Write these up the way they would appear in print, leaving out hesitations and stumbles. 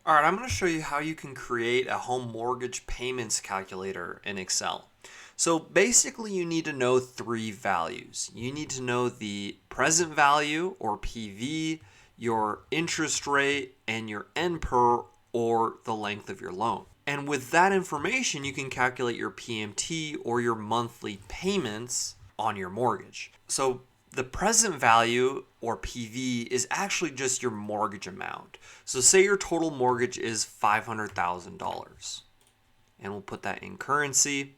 All right, I'm going to show you how you can create a home mortgage payments calculator in Excel. So basically you need to know three values. You need to know the present value or PV, your interest rate, and your NPER or the length of your loan. And with that information, you can calculate your PMT or your monthly payments on your mortgage. So the present value or PV is actually just your mortgage amount. So say your total mortgage is $500,000 and we'll put that in currency.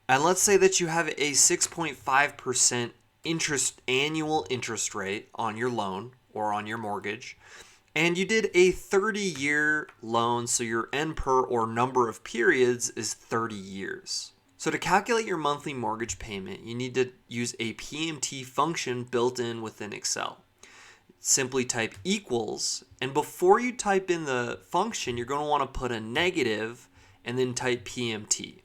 And let's say that you have a 6.5% annual interest rate on your loan or on your mortgage. And you did a 30-year loan, so your NPER or number of periods is 30 years. So to calculate your monthly mortgage payment, you need to use a PMT function built in within Excel. Simply type equals, and before you type in the function, you're going to want to put a negative and then type PMT.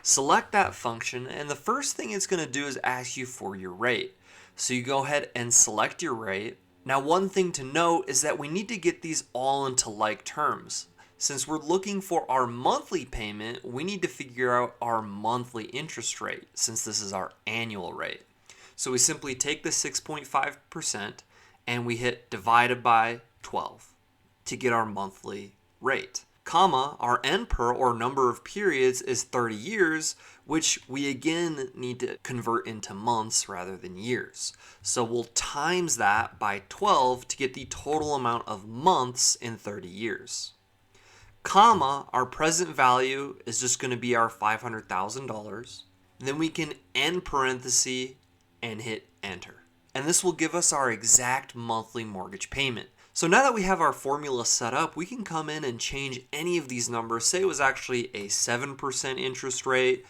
Select that function, and the first thing it's going to do is ask you for your rate. So you go ahead and select your rate. Now, one thing to note is that we need to get these all into like terms. Since we're looking for our monthly payment, we need to figure out our monthly interest rate since this is our annual rate. So we simply take the 6.5% and we hit divided by 12 to get our monthly rate. Comma, our NPER or number of periods is 30 years, which we again need to convert into months rather than years. So we'll times that by 12 to get the total amount of months in 30 years. Comma, our present value is just going to be our $500,000. Then we can end parenthesis and hit enter. And this will give us our exact monthly mortgage payment. So now that we have our formula set up, we can come in and change any of these numbers. Say it was actually a 7% interest rate,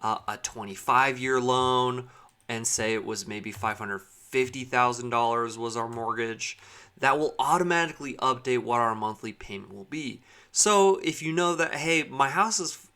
a 25-year loan, and say it was maybe $550,000 was our mortgage. That will automatically update what our monthly payment will be. So if you know that, hey, the house is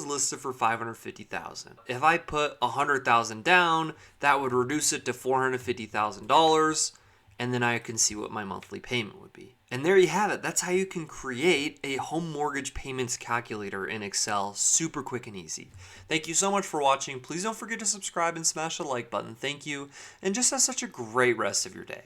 listed for $550,000. If I put $100,000 down, that would reduce it to $450,000. And then I can see what my monthly payment would be. And there you have it. That's how you can create a home mortgage payments calculator in Excel. Super quick and easy. Thank you so much for watching. Please don't forget to subscribe and smash the like button. Thank you. And just have such a great rest of your day.